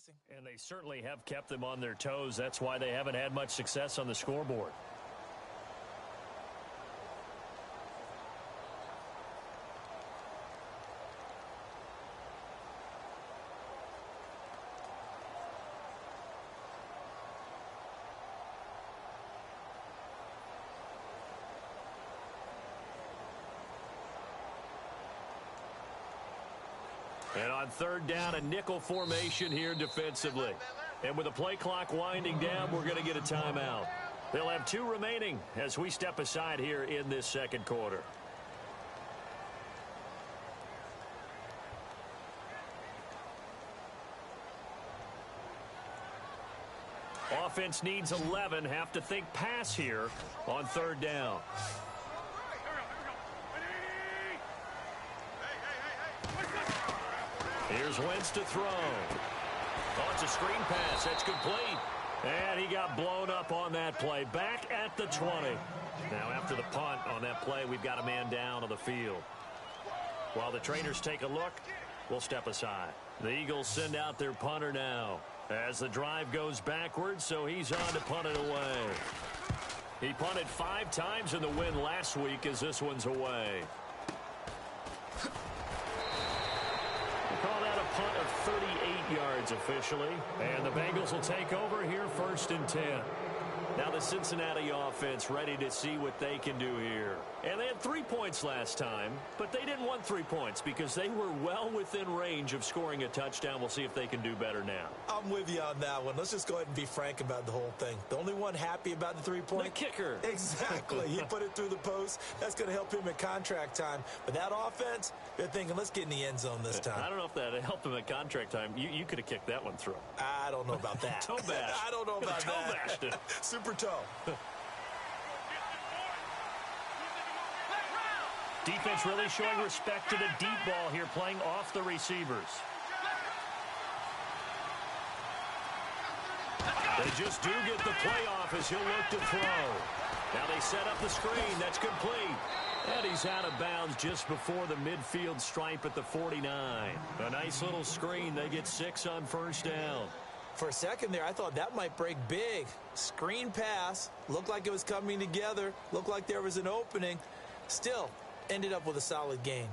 passing. And they certainly have kept them on their toes. That's why they haven't had much success on the scoreboard. And on third down, a nickel formation here defensively. And with the play clock winding down, we're going to get a timeout. They'll have 2 remaining as we step aside here in this second quarter. Offense needs 11. Have to think pass here on third down. Here's Wentz to throw. Oh, it's a screen pass. That's complete. And he got blown up on that play. Back at the 20. Now, after the punt on that play, we've got a man down on the field. While the trainers take a look, we'll step aside. The Eagles send out their punter now as the drive goes backwards, so he's on to punt it away. He punted 5 times in the win last week as this one's away. Call that a punt of 38 yards officially. And the Bengals will take over here 1st and 10. Now the Cincinnati offense ready to see what they can do here. And they had 3 points last time, but they didn't want 3 points because they were well within range of scoring a touchdown. We'll see if they can do better now. I'm with you on that one. Let's just go ahead and be frank about the whole thing. The only one happy about the 3-point? The kicker. Exactly. He put it through the post. That's going to help him at contract time. But that offense, they're thinking, let's get in the end zone this time. I don't know if that helped him at contract time. You could have kicked that one through. I don't know about that. Toe bash. I don't know about toe that. Toe bashed it. Super toe. Defense really showing respect to the deep ball here, playing off the receivers. They just do get the play off as he'll look to throw. Now they set up the screen. That's complete. And he's out of bounds just before the midfield stripe at the 49. A nice little screen. They get 6 on first down. For a second there, I thought that might break big. Screen pass. Looked like it was coming together. Looked like there was an opening. Still, ended up with a solid gain.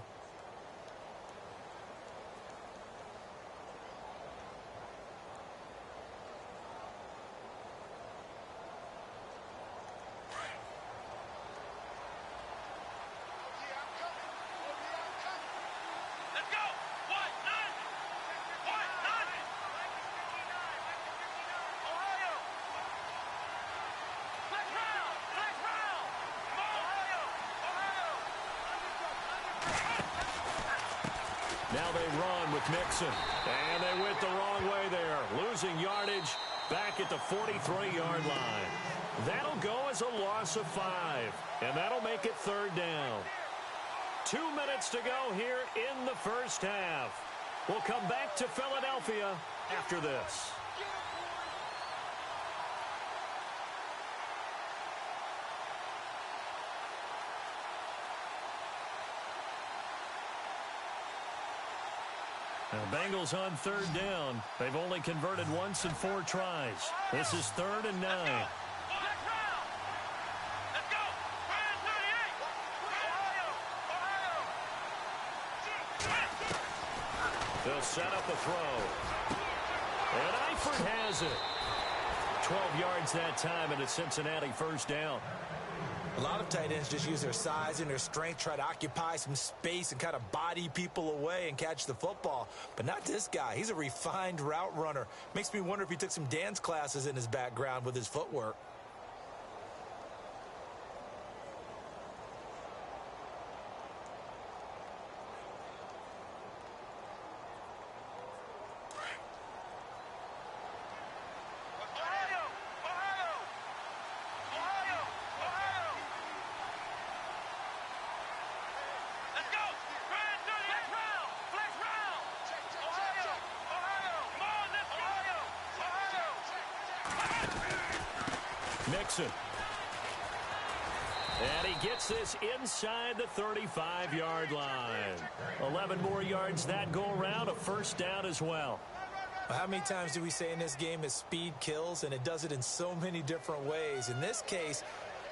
Now they run with Mixon. And they went the wrong way there. Losing yardage back at the 43-yard line. That'll go as a loss of 5. And that'll make it third down. 2 minutes to go here in the first half. We'll come back to Philadelphia after this. Now, Bengals on third down. They've only converted once in 4 tries. This is 3rd and 9. They'll set up a throw. And Eifert has it. 12 yards that time, and it's Cincinnati first down. A lot of tight ends just use their size and their strength, try to occupy some space and kind of body people away and catch the football. But not this guy. He's a refined route runner. Makes me wonder if he took some dance classes in his background with his footwork. Mixon. And he gets this inside the 35-yard line. 11 more yards that go around, a first down as well. How many times do we say in this game is speed kills, and it does it in so many different ways. In this case,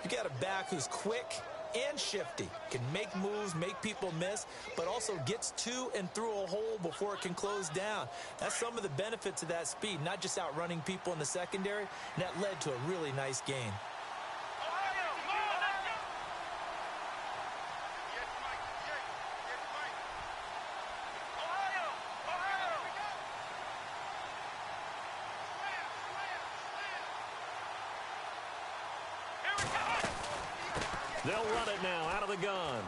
you got a back who's quick and shifty, can make moves, make people miss, but also gets to and through a hole before it can close down. That's some of the benefits of that speed, not just outrunning people in the secondary, and that led to a really nice gain. They'll run it now out of the gun.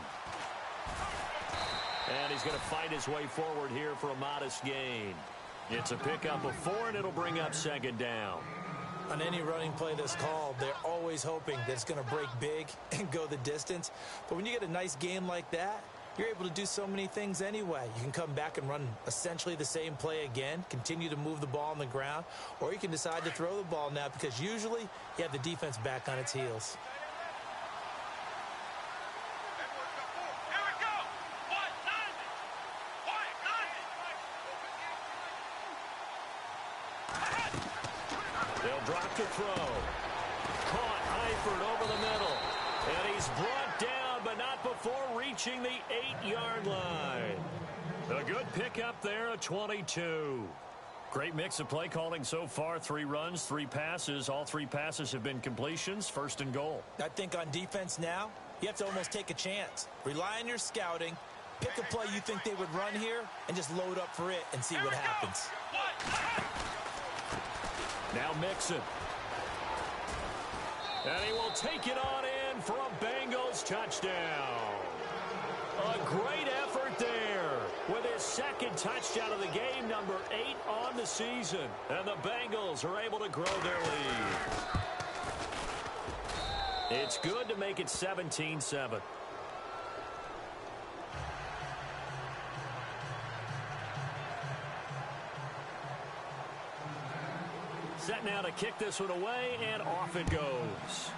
And he's going to fight his way forward here for a modest gain. It's a pickup of 4, and it'll bring up second down. On any running play that's called, they're always hoping that it's going to break big and go the distance. But when you get a nice gain like that, you're able to do so many things anyway. You can come back and run essentially the same play again, continue to move the ball on the ground, or you can decide to throw the ball now because usually you have the defense back on its heels. They'll drop to throw. Caught Eifert over the middle. And he's brought down, but not before reaching the 8-yard line. A good pickup there, a 22. Great mix of play calling so far. 3 runs, 3 passes. All 3 passes have been completions. First and goal. I think on defense now, you have to almost take a chance. Rely on your scouting. Pick a play you think they would run here and just load up for it and see what happens. Now Mixon. And he will take it on in for a Bengals touchdown. A great effort there with his second touchdown of the game, number 8 on the season. And the Bengals are able to grow their lead. It's good to make it 17-7. Set now to kick this one away, and off it goes.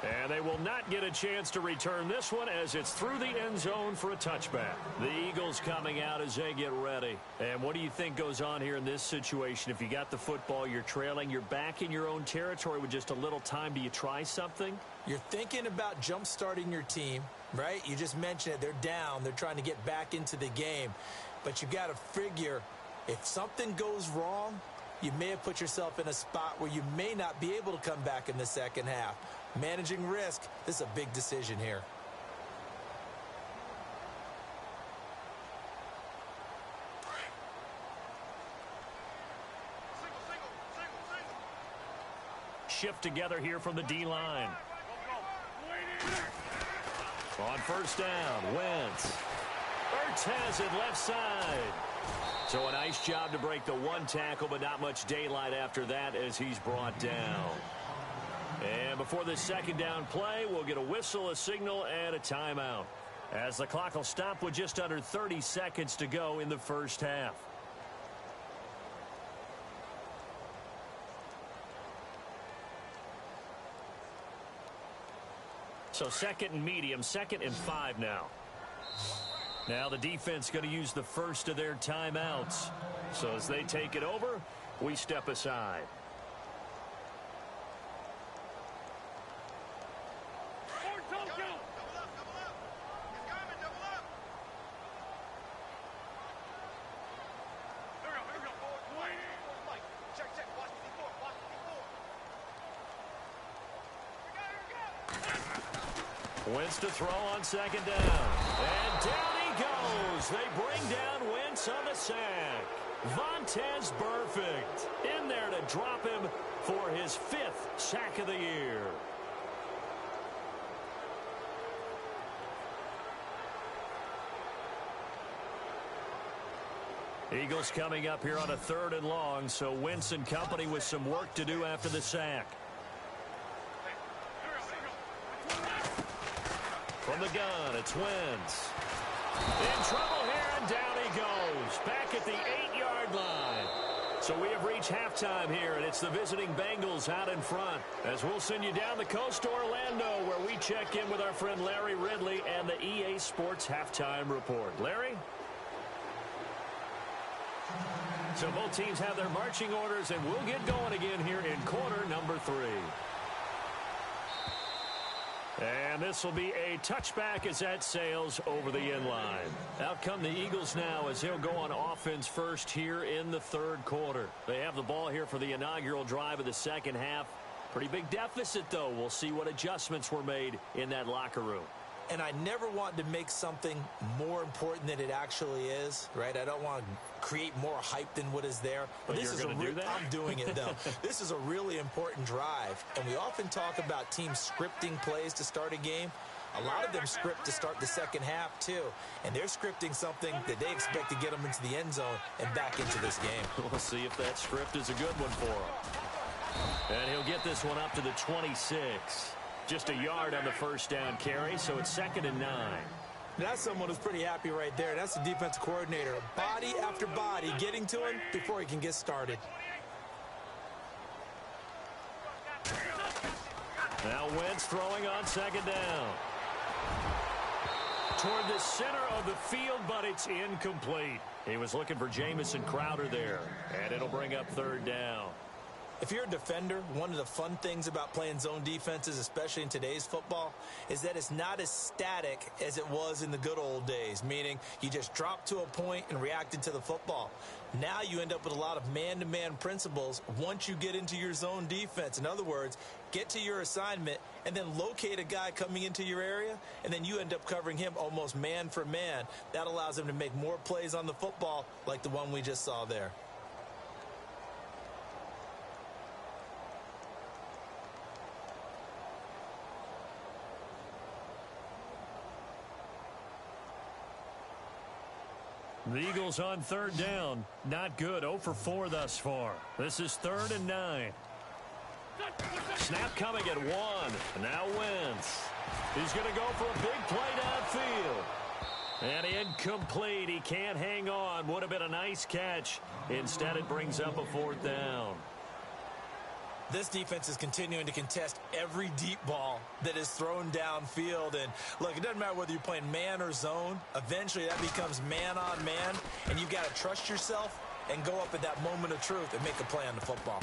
And they will not get a chance to return this one as it's through the end zone for a touchback. The Eagles coming out as they get ready. And what do you think goes on here in this situation? If you got the football, you're trailing, you're back in your own territory with just a little time. Do you try something? You're thinking about jump-starting your team, right? You just mentioned it. They're down. They're trying to get back into the game. But you got to figure if something goes wrong, you may have put yourself in a spot where you may not be able to come back in the second half. Managing risk, this is a big decision here. Shift together here from the D-line. On first down, Wentz. Ertz has it left side. So a nice job to break the 1 tackle, but not much daylight after that as he's brought down. And before this second down play, we'll get a whistle, a signal, and a timeout, as the clock will stop with just under 30 seconds to go in the first half. So second and medium, 2nd and 5 now. Now the defense going to use the first of their timeouts. So as they take it over, we step aside. Wentz to throw on second down. And down he goes. They bring down Wentz on the sack. Vontaze Burfict in there to drop him for his 5th sack of the year. Eagles coming up here on a 3rd and long, so Wentz and company with some work to do after the sack. From the gun, it's Wentz. In trouble here, and down he goes. Back at the 8-yard line. So we have reached halftime here, and it's the visiting Bengals out in front. As we'll send you down the coast to Orlando, where we check in with our friend Larry Ridley and the EA Sports Halftime Report. Larry? So both teams have their marching orders, and we'll get going again here in quarter number 3. And this will be a touchback as that sails over the end line. Out come the Eagles now as they'll go on offense first here in the third quarter. They have the ball here for the inaugural drive of the second half. Pretty big deficit, though. We'll see what adjustments were made in that locker room. And I never want to make something more important than it actually is, right? I don't want to create more hype than what is there. But this is going to do that? I'm doing it, though. This is a really important drive. And we often talk about teams scripting plays to start a game. A lot of them script to start the second half, too. And they're scripting something that they expect to get them into the end zone and back into this game. We'll see if that script is a good one for him. And he'll get this one up to the 26. Just a yard on the first down carry, so it's 2nd and 9. That's someone who's pretty happy right there. That's the defensive coordinator. Body after body getting to him before he can get started. Now Wentz throwing on 2nd down. Toward the center of the field, but it's incomplete. He was looking for Jamison Crowder there, and it'll bring up 3rd down. If you're a defender, one of the fun things about playing zone defenses, especially in today's football, is that it's not as static as it was in the good old days, meaning you just dropped to a point and reacted to the football. Now you end up with a lot of man-to-man principles once you get into your zone defense. In other words, get to your assignment and then locate a guy coming into your area, and then you end up covering him almost man for man. That allows him to make more plays on the football like the one we just saw there. The Eagles on 3rd down. Not good. 0 for 4 thus far. This is 3rd and 9. Snap coming at 1. Now Wentz. He's going to go for a big play downfield. And incomplete. He can't hang on. Would have been a nice catch. Instead, it brings up a 4th down. This defense is continuing to contest every deep ball that is thrown downfield. And, look, it doesn't matter whether you're playing man or zone. Eventually, that becomes man on man. And you've got to trust yourself and go up at that moment of truth and make a play on the football.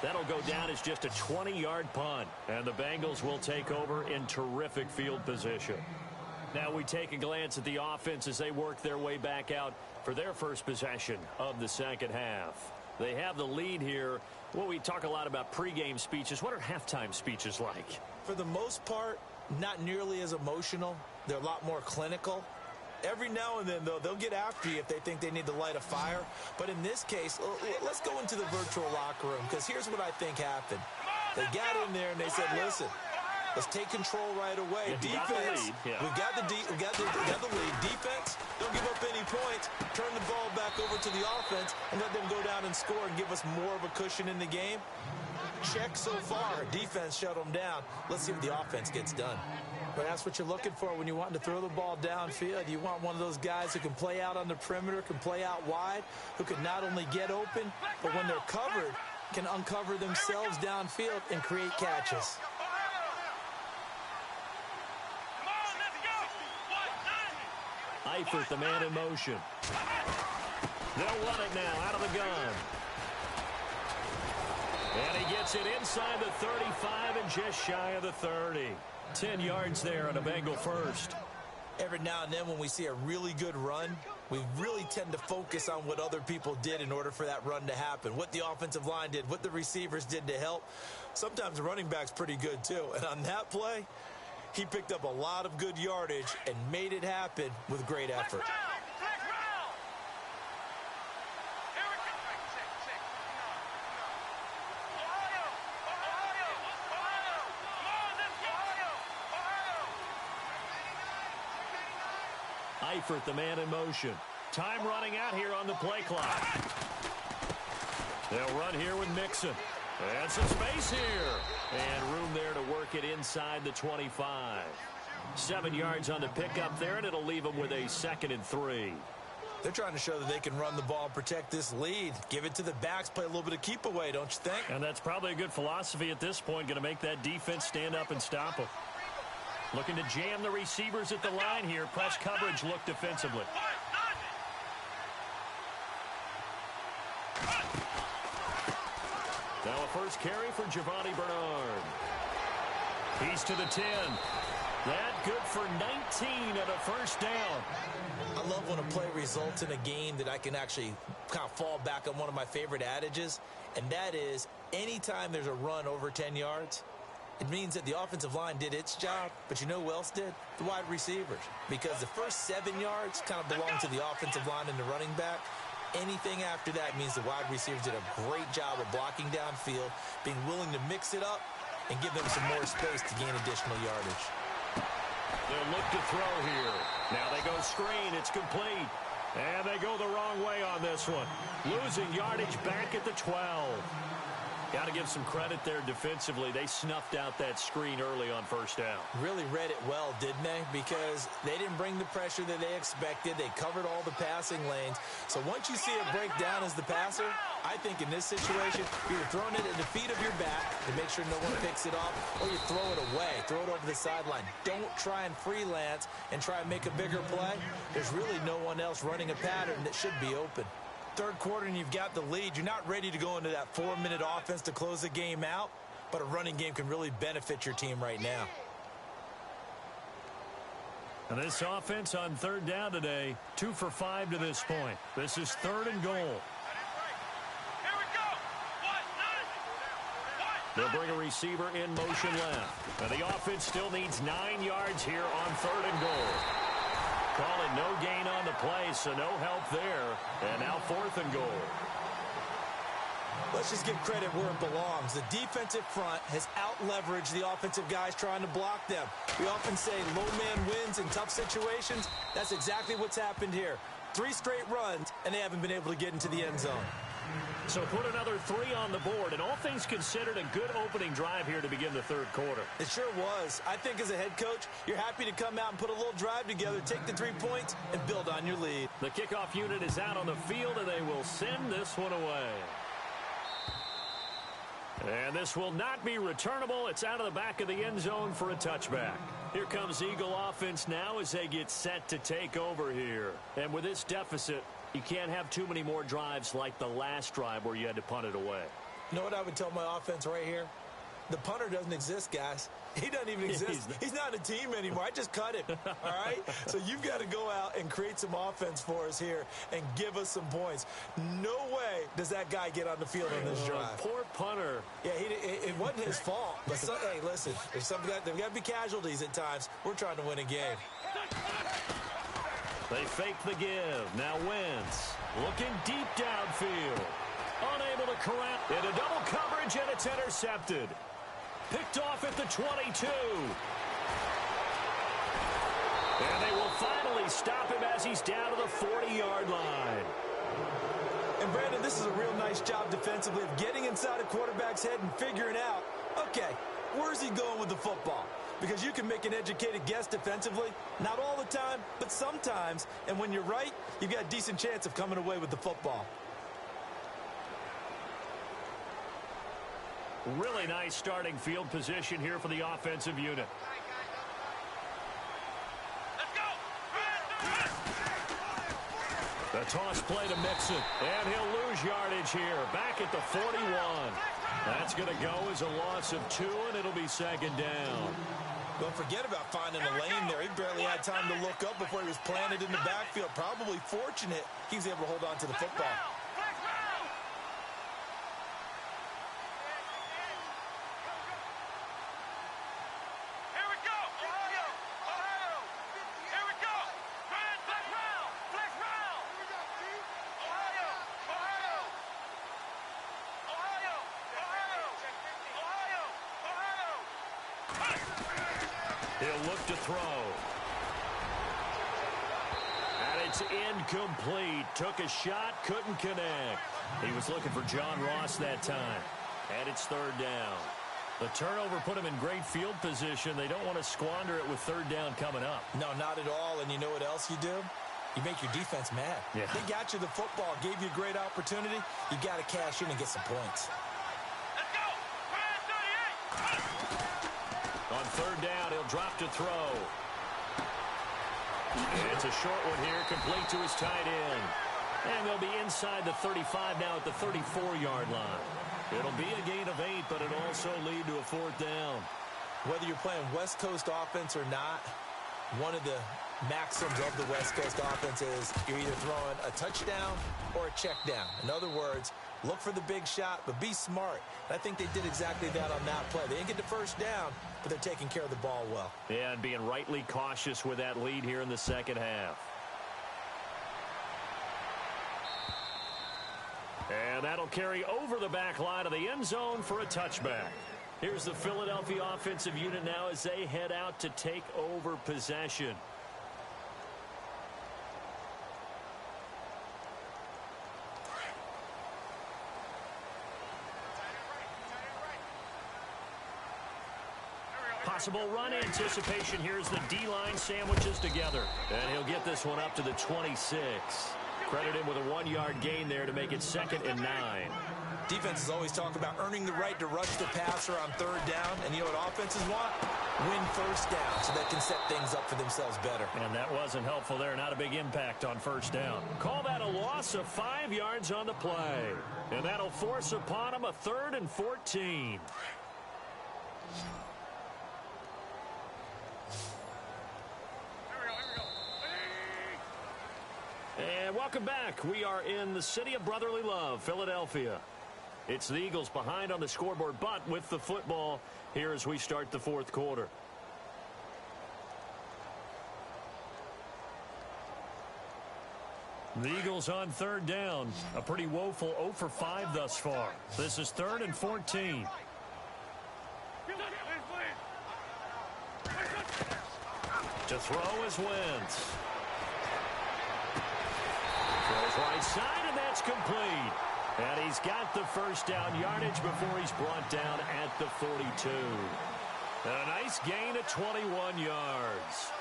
That'll go down as just a 20-yard punt. And the Bengals will take over in terrific field position. Now we take a glance at the offense as they work their way back out for their first possession of the second half. They have the lead here. Well, we talk a lot about pregame speeches. What are halftime speeches like? For the most part, not nearly as emotional. They're a lot more clinical. Every now and then, though, they'll get after you if they think they need to light a fire. But in this case, let's go into the virtual locker room, because here's what I think happened. They got in there and they said, listen, let's take control right away. Defense, we've got the lead. Defense, don't give up any points. Turn the ball back over to the offense and let them go down and score and give us more of a cushion in the game. Check so far. Defense shut them down. Let's see what the offense gets done. But that's what you're looking for when you want to throw the ball downfield. You want one of those guys who can play out on the perimeter, can play out wide, who can not only get open, but when they're covered, can uncover themselves downfield and create catches. Eifert, the man in motion. They'll run it now out of the gun. And he gets it inside the 35 and just shy of the 30. 10 yards there on a Bengal first. Every now and then when we see a really good run, we really tend to focus on what other people did in order for that run to happen. What the offensive line did, what the receivers did to help. Sometimes the running back's pretty good too. And on that play, he picked up a lot of good yardage and made it happen with great effort. Eifert, the man in motion. Time running out here on the play clock. They'll run here with Mixon. And some space here. And room there to work it inside the 25. 7 yards on the pickup there, and it'll leave them with a 2nd and 3. They're trying to show that they can run the ball and protect this lead. Give it to the backs, play a little bit of keep away, don't you think? And that's probably a good philosophy at this point. Going to make that defense stand up and stop them. Looking to jam the receivers at the line here. Press coverage look defensively. first carry for Giovanni Bernard. He's to the 10. That good for 19 and a first down. I love when a play results in a game that I can actually kind of fall back on one of my favorite adages, and that is anytime there's a run over 10 yards, it means that the offensive line did its job, but you know who else did? The wide receivers. Because the first 7 yards kind of belong to the offensive line and the running back. Anything after that means the wide receivers did a great job of blocking downfield, being willing to mix it up, and give them some more space to gain additional yardage. They'll look to throw here. Now they go screen. It's complete. And they go the wrong way on this one. Losing yardage back at the 12. Got to give some credit there defensively. They snuffed out that screen early on first down. Really read it well, didn't they? Because they didn't bring the pressure that they expected. They covered all the passing lanes. So once you see it break down as the passer, I think in this situation, you're throwing it at the feet of your back to make sure no one picks it off, or you throw it away, throw it over the sideline. Don't try and freelance and try and make a bigger play. There's really no one else running a pattern that should be open. Third quarter and you've got the lead. You're not ready to go into that 4-minute offense to close the game out, but a running game can really benefit your team right now. And this offense on third down today, 2 for 5 to this point. This is 3rd and goal. They'll bring a receiver in motion left. And the offense still needs 9 yards here on 3rd and goal. Calling no gain on the play, so no help there. And now 4th and goal. Let's just give credit where it belongs. The defensive front has out-leveraged the offensive guys trying to block them. We often say low man wins in tough situations. That's exactly what's happened here. 3 straight runs, and they haven't been able to get into the end zone. So put another 3 on the board, and all things considered, a good opening drive here to begin the third quarter. It sure was. I think as a head coach, you're happy to come out and put a little drive together, take the 3 points, and build on your lead. The kickoff unit is out on the field, and they will send this one away. And this will not be returnable. It's out of the back of the end zone for a touchback. Here comes Eagle offense now as they get set to take over here. And with this deficit, you can't have too many more drives like the last drive where you had to punt it away. You know what I would tell my offense right here? The punter doesn't exist, guys. He doesn't even exist. He's not a team anymore. I just cut him, all right? So you've got to go out and create some offense for us here and give us some points. No way does that guy get on the field on this drive. Poor punter. Yeah, it wasn't his fault. But hey, listen, there's got to be casualties at times. We're trying to win a game. They fake the give. Now Wentz looking deep downfield. Unable to corral. Into double coverage, and it's intercepted. Picked off at the 22. And they will finally stop him as he's down to the 40-yard line. And, Brandon, this is a real nice job defensively of getting inside a quarterback's head and figuring out, okay, where's he going with the football? Because you can make an educated guess defensively. Not all the time, but sometimes. And when you're right, you've got a decent chance of coming away with the football. Really nice starting field position here for the offensive unit. The toss play to Mixon, and he'll lose yardage here. Back at the 41. That's going to go as a loss of 2, and it'll be 2nd down. Don't forget about finding a lane there. He barely had time to look up before he was planted in the backfield. Probably fortunate he was able to hold on to the football. He'll look to throw. And it's incomplete. Took a shot, couldn't connect. He was looking for John Ross that time. And it's 3rd down. The turnover put him in great field position. They don't want to squander it with 3rd down coming up. No, not at all. And you know what else you do? You make your defense mad. Yeah. They got you the football, gave you a great opportunity. You got to cash in and get some points. On 3rd down, he'll drop to throw. And it's a short one here, complete to his tight end. And they'll be inside the 35 now at the 34-yard line. It'll be a gain of 8, but it'll also lead to a 4th down. Whether you're playing West Coast offense or not, one of the maxims of the West Coast offense is you're either throwing a touchdown or a check down. In other words, look for the big shot, but be smart. And I think they did exactly that on that play. They didn't get the first down, but they're taking care of the ball well. Yeah, and being rightly cautious with that lead here in the second half. And that'll carry over the back line of the end zone for a touchback. Here's the Philadelphia offensive unit now as they head out to take over possession. Possible run anticipation. Here's the D-line sandwiches together. And he'll get this one up to the 26. Credit him with a 1-yard gain there to make it 2nd and 9. Defenses always talk about earning the right to rush the passer on 3rd down. And you know what offenses want? Win 1st down so they can set things up for themselves better. And that wasn't helpful there. Not a big impact on 1st down. Call that a loss of 5 yards on the play. And that'll force upon them a 3rd and 14. And welcome back. We are in the city of brotherly love, Philadelphia. It's the Eagles behind on the scoreboard, but with the football here as we start the 4th quarter. The Eagles on 3rd down. A pretty woeful 0 for 5 thus far. This is 3rd and 14. To throw is Wentz. Throws right side, and that's complete. And he's got the 1st down yardage before he's brought down at the 42. A nice gain of 21 yards.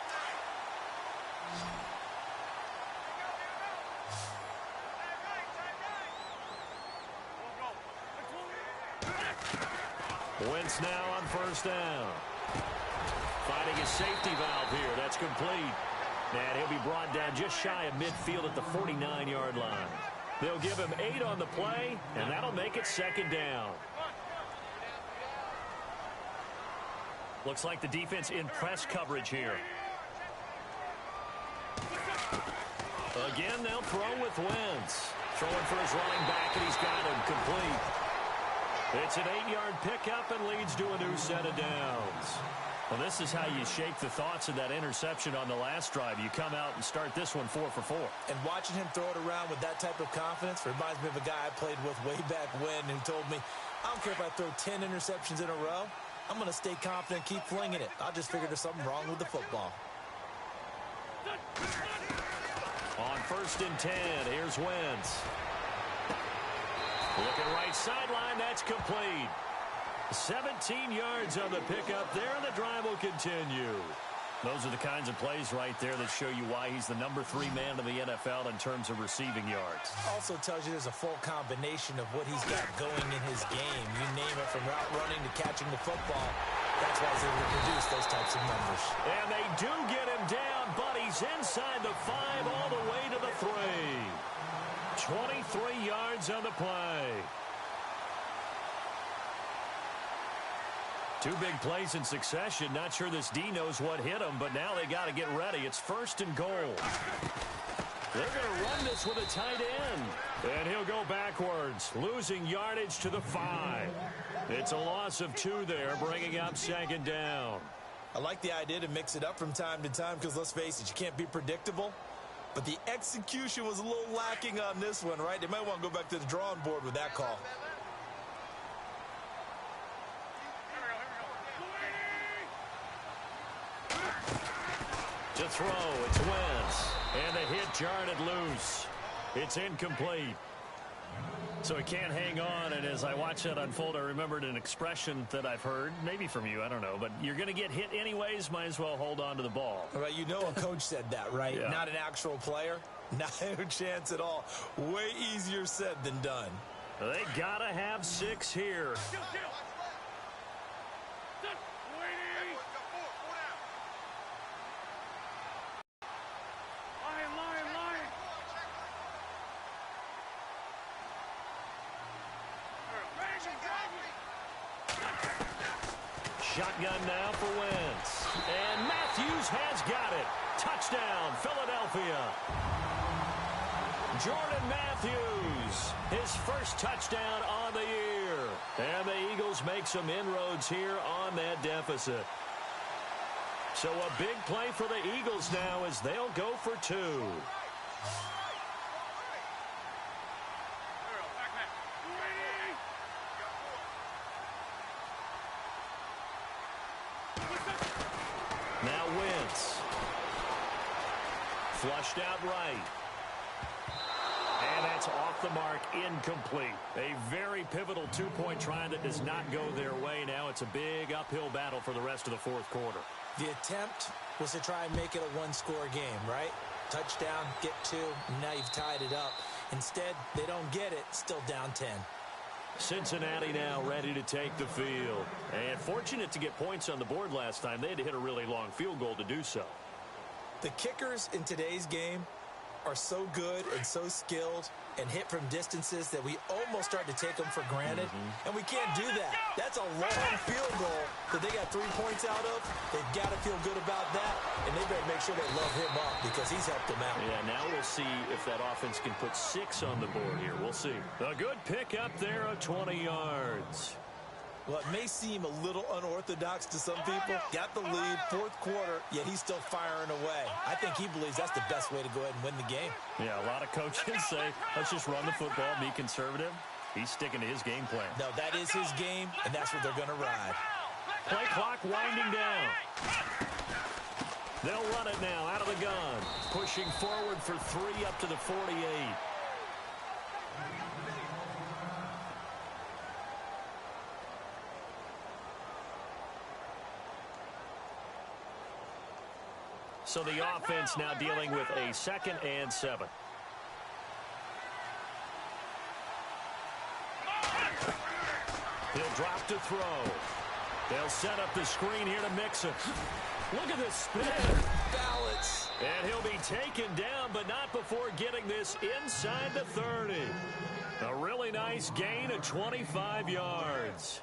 Wentz now on 1st down. Finding a safety valve here. That's complete. And he'll be brought down just shy of midfield at the 49-yard line. They'll give him 8 on the play, and that'll make it 2nd down. Looks like the defense in press coverage here. Again, they'll throw with Wentz. Throwing for his running back, and he's got him complete. It's an 8-yard pickup and leads to a new set of downs. Well, this is how you shake the thoughts of that interception on the last drive. You come out and start this one 4 for 4. And watching him throw it around with that type of confidence reminds me of a guy I played with way back when who told me, I don't care if I throw 10 interceptions in a row. I'm going to stay confident, keep flinging it. I just figured there's something wrong with the football. On 1st and 10, here's Wentz. Looking right sideline, that's complete. 17 yards on the pickup there, and the drive will continue. Those are the kinds of plays right there that show you why he's the number 3 man in the NFL in terms of receiving yards. Also tells you there's a full combination of what he's got going in his game. You name it, from route running to catching the football. That's why he's able to produce those types of numbers. And they do get him down, but he's inside the 5 all the way to the 3. 23 yards on the play. 2 big plays in succession. Not sure this D knows what hit him, but now they got to get ready. It's 1st and goal. They're going to run this with a tight end. And he'll go backwards, losing yardage to the 5. It's a loss of 2 there, bringing up 2nd down. I like the idea to mix it up from time to time because, let's face it, you can't be predictable. But the execution was a little lacking on this one, right? They might want to go back to the drawing board with that call. To throw, it's Wentz. And the hit jarred it loose. It's incomplete. So he can't hang on, and as I watch that unfold, I remembered an expression that I've heard, maybe from you, I don't know, but you're going to get hit anyways, might as well hold on to the ball. Well, you know a coach said that, right? Yeah. Not an actual player. Not a chance at all. Way easier said than done. They got to have 6 here. shotgun now for Wentz. And Matthews has got it. Touchdown, Philadelphia. Jordan Matthews, his first touchdown on the year. And the Eagles make some inroads here on that deficit. So a big play for the Eagles now as they'll go for 2. Now Wentz. Flushed out right. And that's off the mark, incomplete. A very pivotal two-point try that does not go their way. Now it's a big uphill battle for the rest of the fourth quarter. The attempt was to try and make it a one-score game, right? Touchdown, get 2, now you've tied it up. Instead, they don't get it, still down 10. Cincinnati now ready to take the field. And fortunate to get points on the board last time. They had to hit a really long field goal to do so. The kickers in today's game are so good and so skilled and hit from distances that we almost start to take them for granted. And we can't do that. That's a long field goal that they got 3 points out of. They've got to feel good about that, and they better make sure they love him up because he's helped them out. Yeah, now we'll see if that offense can put 6 on the board here. We'll see. A good pickup there of 20 yards. Well, it may seem a little unorthodox to some people. Got the lead, fourth quarter, yet he's still firing away. I think he believes that's the best way to go ahead and win the game. Yeah, a lot of coaches say, let's just run the football, be conservative. He's sticking to his game plan. No, that is his game, and that's what they're going to ride. Play clock winding down. They'll run it now out of the gun. Pushing forward for 3 up to the 48. So the offense now dealing with a 2nd and 7. He'll drop to throw. They'll set up the screen here to mix it. Look at this spin. Balance. And he'll be taken down, but not before getting this inside the 30. A really nice gain of 25 yards.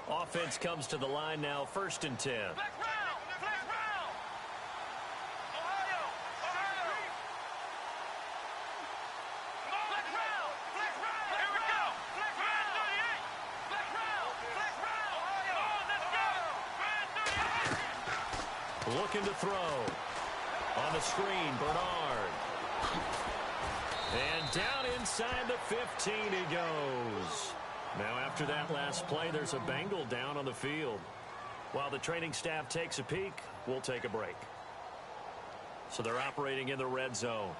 Offense comes to the line now, 1st and 10. Looking to throw. On the screen, Bernard. And down inside the 15 he goes. Now after that last play, there's a Bengal down on the field. While the training staff takes a peek, we'll take a break. So they're operating in the red zone.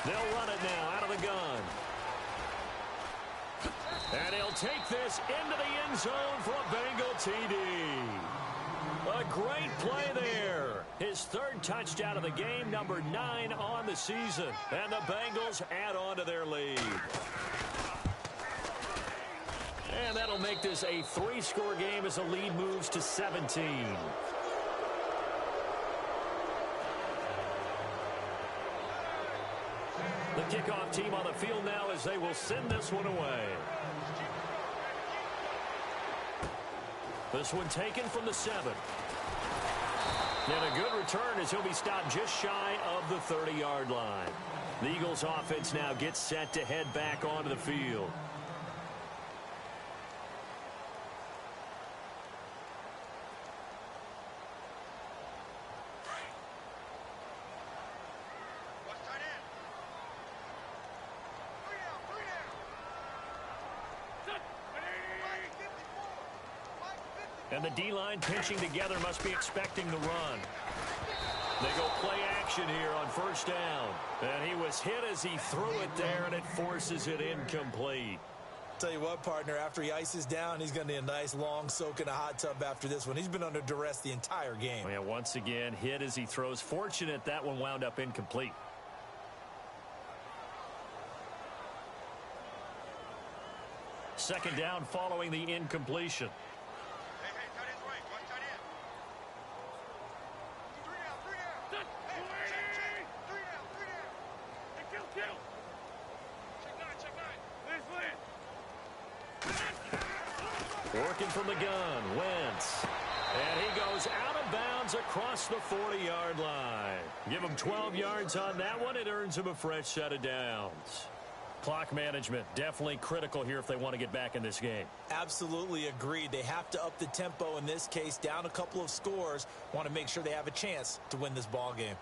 They'll run it now out of the gun. And he'll take this into the end zone for a Bengal TD. A great play there. His 3rd touchdown of the game, number 9 on the season. And the Bengals add on to their lead. And that'll make this a 3-score game as the lead moves to 17. The kickoff team on the field now as they will send this one away. This one taken from the 7. And a good return as he'll be stopped just shy of the 30-yard line. The Eagles offense now gets set to head back onto the field. And the D-line pinching together must be expecting the run. They go play action here on 1st down. And he was hit as he threw it there, and it forces it incomplete. Tell you what, partner, after he ices down, he's going to need a nice long soak in a hot tub after this one. He's been under duress the entire game. Yeah, once again, hit as he throws. Fortunate that one wound up incomplete. Second down following the incompletion. Working from the gun, Wentz. And he goes out of bounds across the 40-yard line. Give him 12 yards on that one. It earns him a fresh set of downs. Clock management, definitely critical here if they want to get back in this game. Absolutely agreed. They have to up the tempo in this case, down a couple of scores. Want to make sure they have a chance to win this ball game.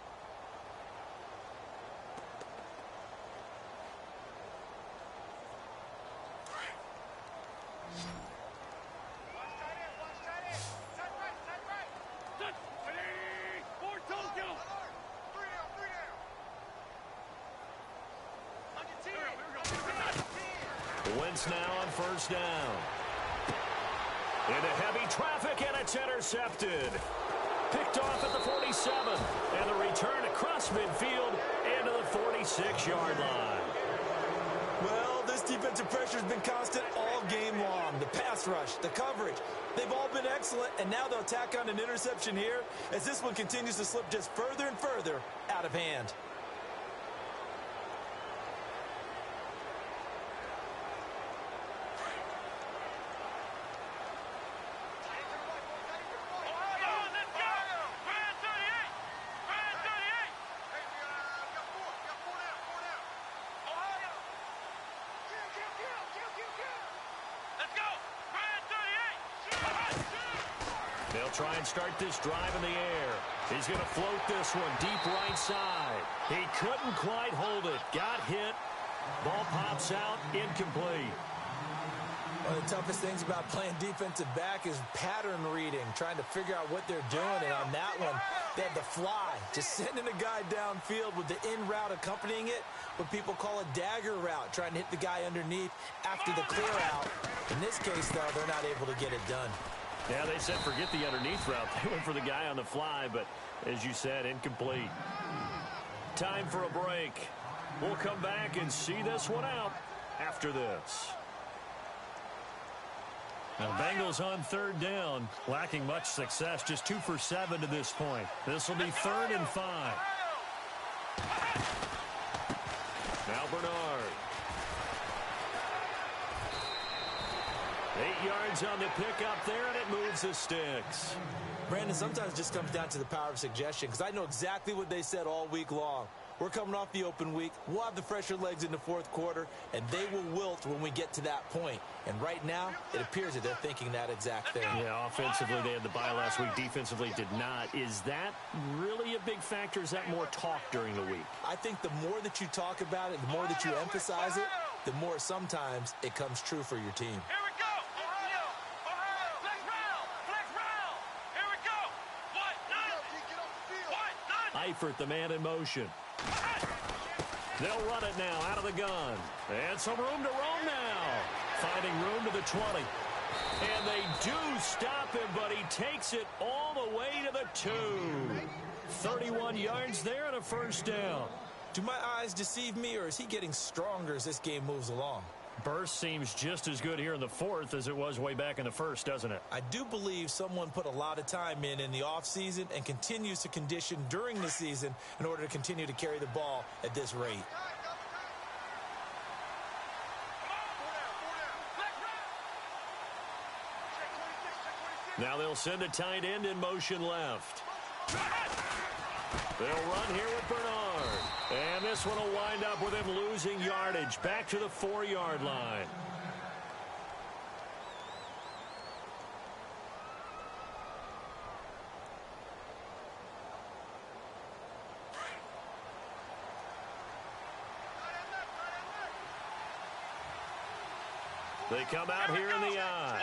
Wentz now on first down. Into heavy traffic, and it's intercepted. Picked off at the 47. And the return across midfield into the 46-yard line. Well, this defensive pressure has been constant all game long. The pass rush, the coverage, they've all been excellent, and now they'll tack on an interception here as this one continues to slip just further and further out of hand. They'll try and start this drive in the air. He's going to float this one deep right side. He couldn't quite hold it. Got hit. Ball pops out. Incomplete. One of the toughest things about playing defensive back is pattern reading, trying to figure out what they're doing. And on that one, they had the fly, just sending a guy downfield with the in route accompanying it, what people call a dagger route, trying to hit the guy underneath after the clear out. In this case, though, they're not able to get it done. Yeah, they said forget the underneath route. They went for the guy on the fly, but as you said, incomplete. Time for a break. We'll come back and see this one out after this. Now, Bengals on third down, lacking much success, just 2 for 7 to this point. This will be 3rd and 5. Now Bernard. 8 yards on the pickup there, and it moves the sticks. Brandon, sometimes it just comes down to the power of suggestion, because I know exactly what they said all week long. We're coming off the open week. We'll have the fresher legs in the fourth quarter, and they will wilt when we get to that point. And right now, it appears that they're thinking that exact thing. Yeah, offensively, they had the bye last week. Defensively, did not. Is that really a big factor? Is that more talk during the week? I think the more that you talk about it, the more that you emphasize it, the more sometimes it comes true for your team. Eifert, the man in motion. They'll run it now out of the gun. And some room to roam now. Finding room to the 20. And they do stop him, but he takes it all the way to the 2. 31 yards there and a first down. Do my eyes deceive me, or is he getting stronger as this game moves along? Burst seems just as good here in the fourth as it was way back in the first, doesn't it? I do believe someone put a lot of time in the offseason and continues to condition during the season in order to continue to carry the ball at this rate. Now they'll send a tight end in motion left. They'll run here with Bernard. And this one will wind up with him losing yardage back to the 4-yard line. They come out here in the eye.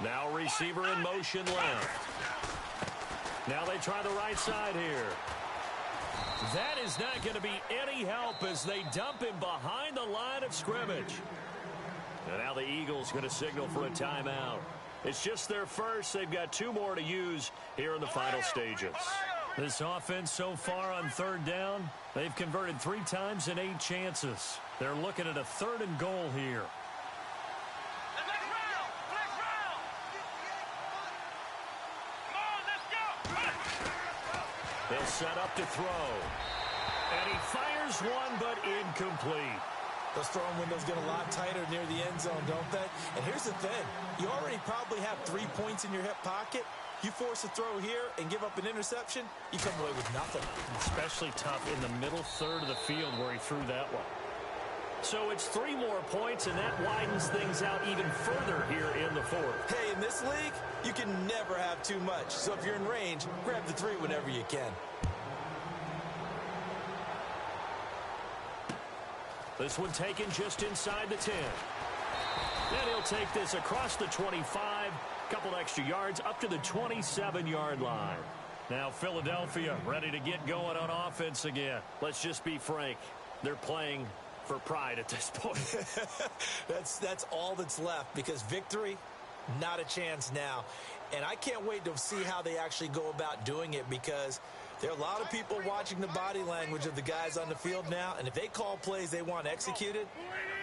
Now receiver in motion left. Now they try the right side here. That is not going to be any help as they dump him behind the line of scrimmage. And now the Eagles going to signal for a timeout. It's just their first. They've got 2 more to use here in the final stages. This offense so far on third down, they've converted 3 times in 8 chances. They're looking at a 3rd and goal here. He'll set up to throw. And he fires one, but incomplete. Those throwing windows get a lot tighter near the end zone, don't they? And here's the thing. You already probably have 3 points in your hip pocket. You force a throw here and give up an interception, you come away with nothing. Especially tough in the middle third of the field where he threw that one. So it's 3 more points, and that widens things out even further here in the fourth. Hey, in this league, you can never have too much. So if you're in range, grab the 3 whenever you can. This one taken just inside the 10. And he'll take this across the 25, couple extra yards up to the 27-yard line. Now Philadelphia ready to get going on offense again. Let's just be frank. They're playing for pride at this point. That's all that's left, because victory, not a chance now. And I can't wait to see how they actually go about doing it, because there are a lot of people watching the body language of the guys on the field now, and if they call plays they want executed,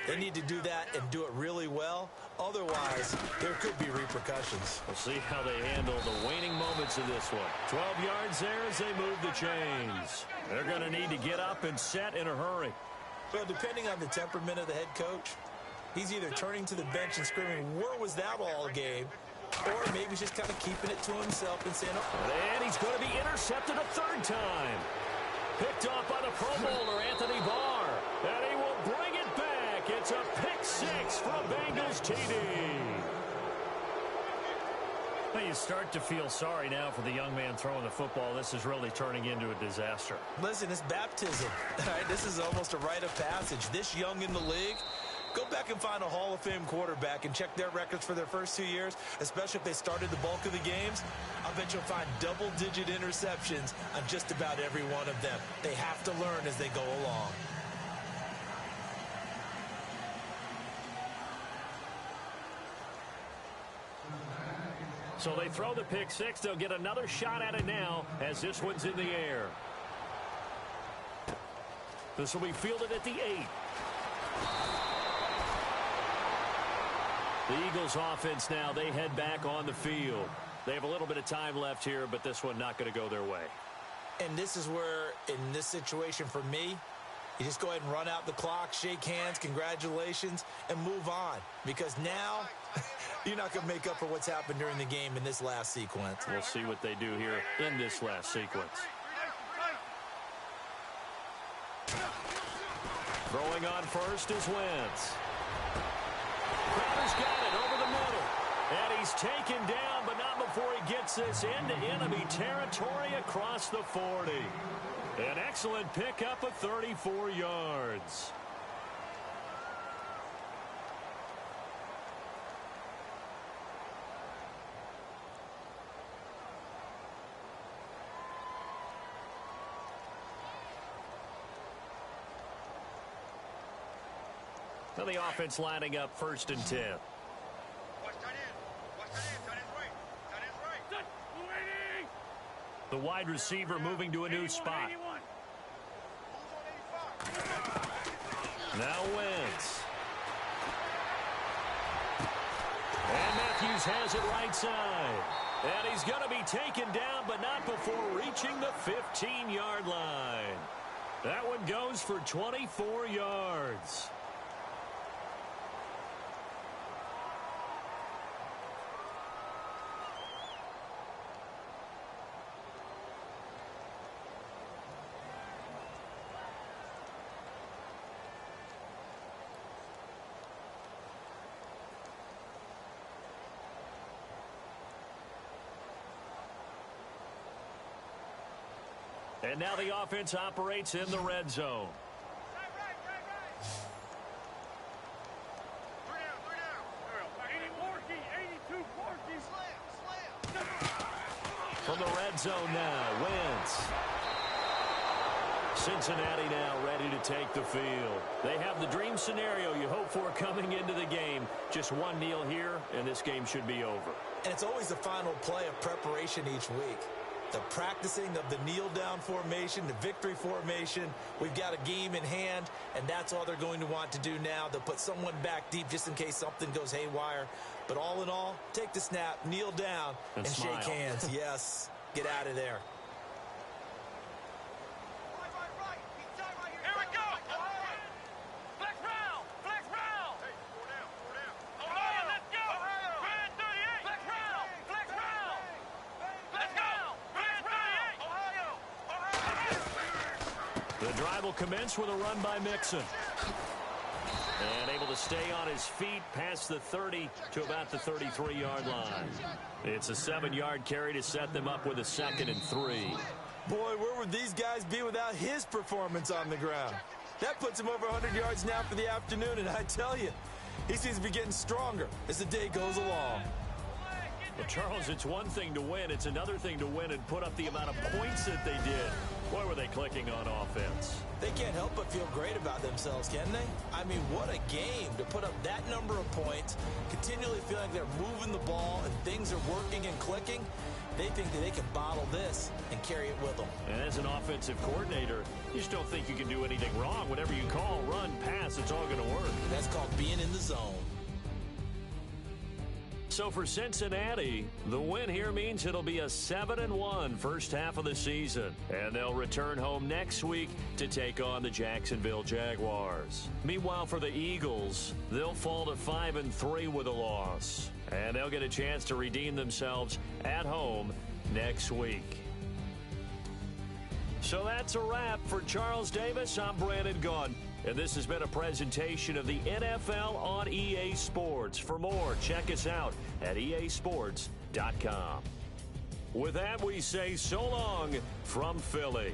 they need to do that and do it really well. Otherwise, there could be repercussions. We'll see how they handle the waning moments of this one. 12 yards there as they move the chains. They're going to need to get up and set in a hurry. Well, depending on the temperament of the head coach, he's either turning to the bench and screaming, "Where was that all game?" Or maybe he's just kind of keeping it to himself and saying, "Oh." And he's going to be intercepted a 3rd time. Picked off by the Pro Bowler, Anthony Barr. And he will bring it back. It's a pick 6 for a Bengals TD. Well, you start to feel sorry now for the young man throwing the football. This is really turning into a disaster. Listen, it's baptism. All right, this is almost a rite of passage. This young in the league, go back and find a Hall of Fame quarterback and check their records for their first 2 years, especially if they started the bulk of the games. I bet you'll find double-digit interceptions on just about every one of them. They have to learn as they go along. So they throw the pick 6. They'll get another shot at it now as this one's in the air. This will be fielded at the 8. The Eagles offense now, they head back on the field. They have a little bit of time left here, but this one not going to go their way. And this is where, in this situation for me, you just go ahead and run out the clock, shake hands, congratulations, and move on. Because now, you're not going to make up for what's happened during the game in this last sequence. We'll see what they do here in this last sequence. Throwing on first is Wentz. Crowder's got it over the middle. And he's taken down, but not before he gets this into enemy territory across the 40. An excellent pickup of 34 yards. Now the offense lining up 1st and 10. The wide receiver moving to a new spot. Now Wentz. And Matthews has it right side. And he's going to be taken down, but not before reaching the 15-yard line. That one goes for 24 yards. And now the offense operates in the red zone. From the red zone now, Wentz. Cincinnati now ready to take the field. They have the dream scenario you hope for coming into the game. Just one kneel here, and this game should be over. And it's always the final play of preparation each week. The practicing of the kneel-down formation, the victory formation. We've got a game in hand, and that's all they're going to want to do now. They'll put someone back deep just in case something goes haywire. But all in all, take the snap, kneel down, and shake hands. Yes, get out of there. The drive will commence with a run by Mixon. And able to stay on his feet past the 30 to about the 33-yard line. It's a 7-yard carry to set them up with a 2nd and 3. Boy, where would these guys be without his performance on the ground? That puts him over 100 yards now for the afternoon, and I tell you, he seems to be getting stronger as the day goes along. Well, Charles, it's one thing to win. It's another thing to win and put up the amount of points that they did. Boy, were they clicking on offense. They can't help but feel great about themselves, can they? I mean, what a game to put up that number of points, continually feeling they're moving the ball and things are working and clicking. They think that they can bottle this and carry it with them. And as an offensive coordinator, you just don't think you can do anything wrong. Whatever you call, run, pass, it's all going to work. That's called being in the zone. So for Cincinnati, the win here means it'll be a 7-1 first half of the season. And they'll return home next week to take on the Jacksonville Jaguars. Meanwhile, for the Eagles, they'll fall to 5-3 with a loss. And they'll get a chance to redeem themselves at home next week. So that's a wrap. For Charles Davis, I'm Brandon Gaudin. And this has been a presentation of the NFL on EA Sports. For more, check us out at easports.com. With that, we say so long from Philly.